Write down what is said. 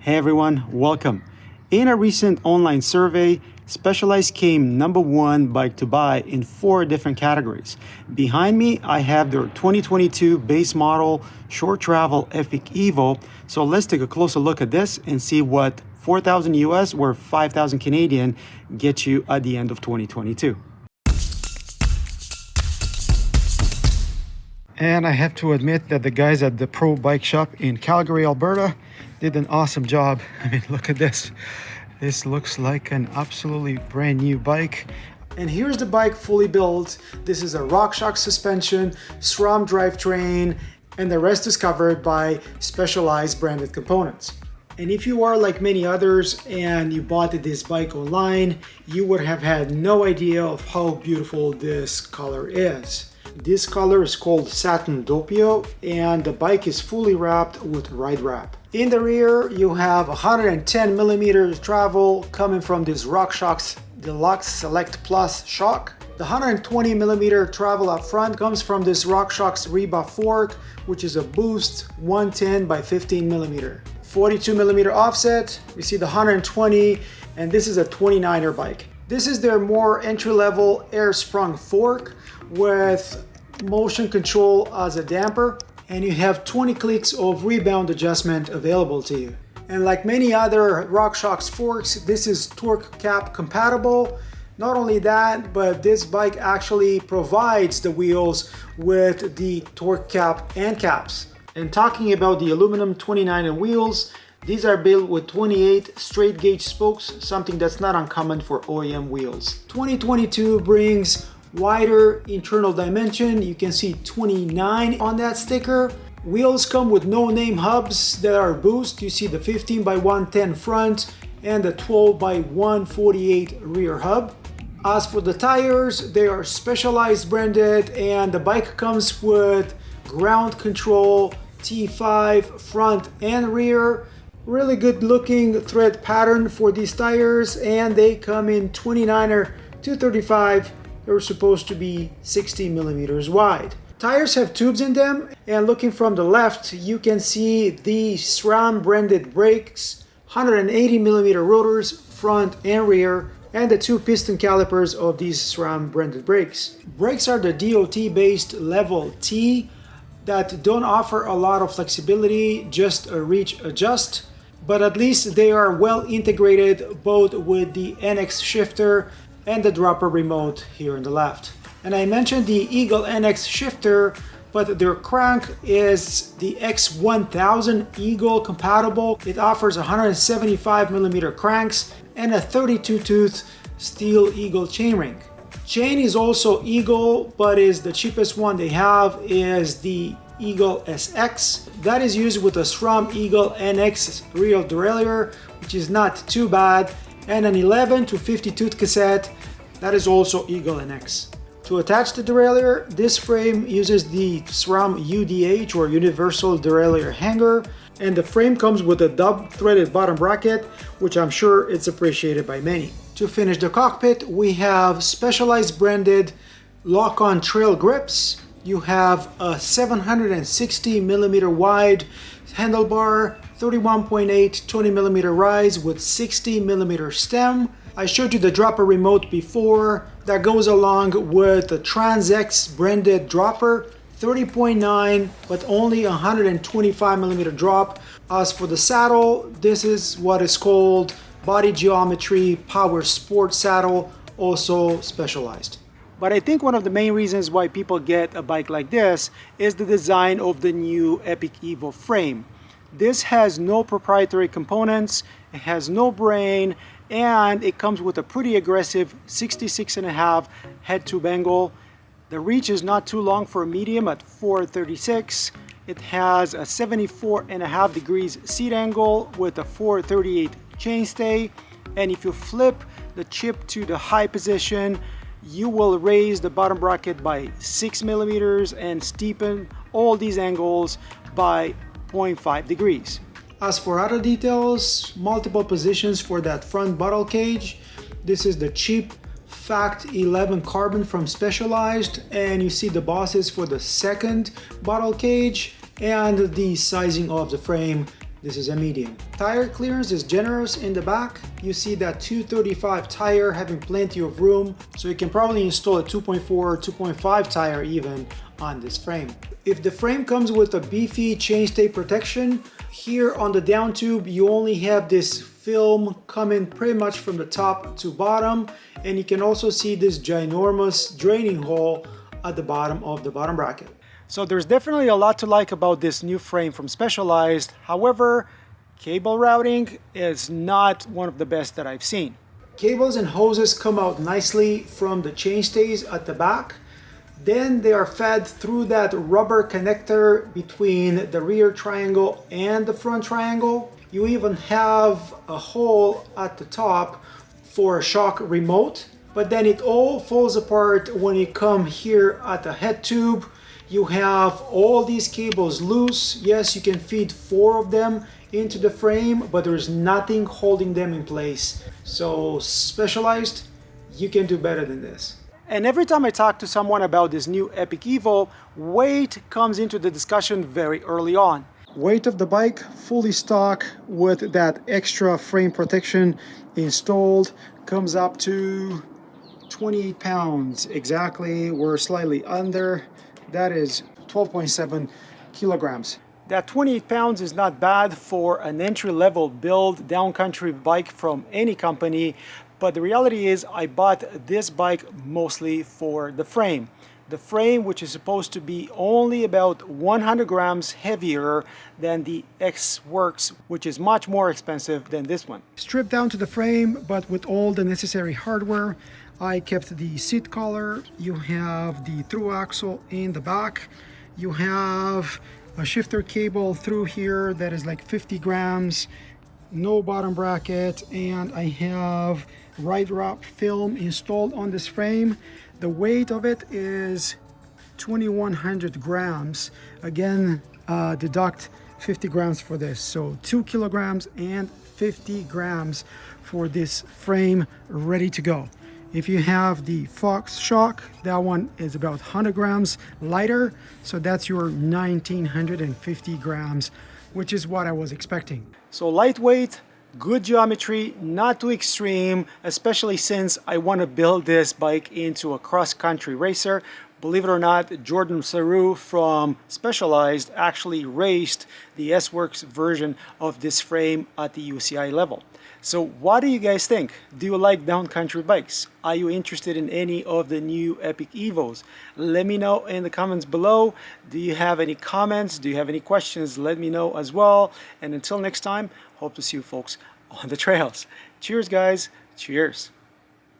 Hey everyone, welcome. In a recent online survey, Specialized came #1 bike to buy in 4 different categories. Behind me, I have their 2022 base model short travel Epic EVO. So let's take a closer look at this and see what 4,000 US or 5,000 Canadian get you at the end of 2022. And I have to admit that the guys at the Pro Bike Shop in Calgary, Alberta did an awesome job. I mean, look at this. This looks like an absolutely brand new bike. And here's the bike fully built. This is a RockShox suspension, SRAM Drivetrain, and the rest is covered by Specialized branded components. And if you are like many others and you bought this bike online, you would have had no idea of how beautiful this color is. This color is called Satin Doppio, and the bike is fully wrapped with ride wrap. In the rear, you have 110 millimeters travel coming from this RockShox Deluxe Select Plus shock. The 120 millimeter travel up front comes from this RockShox Rebuff fork, which is a Boost 110 by 15 millimeter. 42 millimeter offset, we see the 120, and this is a 29er bike. This is their more entry-level air-sprung fork with motion control as a damper, and you have 20 clicks of rebound adjustment available to you. And like many other RockShox forks, this is torque cap compatible. Not only that, but this bike actually provides the wheels with the torque cap and caps. And talking about the aluminum 29er wheels, these are built with 28 straight gauge spokes, something that's not uncommon for OEM wheels. 2022 brings wider internal dimension. You can see 29 on that sticker. Wheels come with no name hubs that are boost. You see the 15 by 110 front and the 12 by 148 rear hub. As for the tires, they are Specialized branded, and the bike comes with ground control T5 front and rear. Really good looking thread pattern for these tires, and they come in 29er 235. They're supposed to be 60 millimeters wide. Tires have tubes in them, and looking from the left, you can see the SRAM branded brakes, 180 millimeter rotors front and rear, and the 2 piston calipers of these SRAM branded brakes. Brakes are the DOT based level T that don't offer a lot of flexibility, just a reach adjust, but at least they are well integrated both with the NX shifter and the dropper remote here on the left. And I mentioned the Eagle NX shifter, but their crank is the X1000 Eagle compatible. It offers 175 millimeter cranks and a 32 tooth steel Eagle chainring. Chain is also Eagle, but is the cheapest one they have is the Eagle SX. That is used with a SRAM Eagle NX real derailleur, which is not too bad, and an 11 to 50 tooth cassette. That is also Eagle NX. To attach the derailleur, this frame uses the SRAM UDH or Universal Derailleur Hanger, and the frame comes with a dub-threaded bottom bracket, which I'm sure it's appreciated by many. To finish the cockpit, we have Specialized branded lock-on trail grips. You have a 760 millimeter wide handlebar, 31.8 20 millimeter rise with 60 millimeter stem. I showed you the dropper remote before. That goes along with the TransX branded dropper, 30.9 but only 125 millimeter drop. As for the saddle, this is what is called Body Geometry Power Sport Saddle, also Specialized. But I think one of the main reasons why people get a bike like this is the design of the new Epic EVO frame. This has no proprietary components, it has no brain, and it comes with a pretty aggressive 66.5 head tube angle. The reach is not too long for a medium at 436. It has a 74.5 degrees seat angle with a 438 chainstay, and if you flip the chip to the high position, you will raise the bottom bracket by 6 millimeters and steepen all these angles by 0.5 degrees. As for other details, multiple positions for that front bottle cage. This is the cheap Fact 11 carbon from Specialized, and you see the bosses for the second bottle cage and the sizing of the frame This is a medium. Tire clearance is generous in the back. You see that 235 tire having plenty of room, so you can probably install a 2.4 or 2.5 tire even on this frame. If the frame comes with a beefy chainstay protection, here on the down tube you only have this film coming pretty much from the top to bottom, and you can also see this ginormous draining hole at the bottom of the bottom bracket. So there's definitely a lot to like about this new frame from Specialized. However, cable routing is not one of the best that I've seen. Cables and hoses come out nicely from the chainstays at the back. Then they are fed through that rubber connector between the rear triangle and the front triangle. You even have a hole at the top for a shock remote, but then it all falls apart when you come here at the head tube. You have all these cables loose. Yes, you can feed 4 of them into the frame, but there's nothing holding them in place. So Specialized, you can do better than this. And every time I talk to someone about this new Epic EVO, weight comes into the discussion very early on. Weight of the bike, fully stock with that extra frame protection installed, comes up to 28 pounds exactly. We're slightly under. That is 12.7 kilograms. That 28 pounds is not bad for an entry-level build downcountry bike from any company, but the reality is I bought this bike mostly for the frame. The frame, which is supposed to be only about 100 grams heavier than the X-Works, which is much more expensive than this one. Stripped down to the frame, but with all the necessary hardware. I kept the seat collar, you have the through axle in the back, you have a shifter cable through here that is like 50 grams, no bottom bracket, and I have ride wrap film installed on this frame. The weight of it is 2100 grams. Again, deduct 50 grams for this, so 2 kilograms and 50 grams for this frame ready to go. If you have the Fox shock, that one is about 100 grams lighter, so that's your 1950 grams, which is what I was expecting. So lightweight, good geometry, not too extreme, especially since I want to build this bike into a cross-country racer. Believe it or not, Jordan Saru from Specialized actually raced the S-Works version of this frame at the UCI level. So what do you guys think? Do you like downcountry bikes? Are you interested in any of the new Epic EVOs? Let me know in the comments below. Do you have any comments? Do you have any questions? Let me know as well. And until next time, hope to see you folks on the trails. Cheers guys, cheers.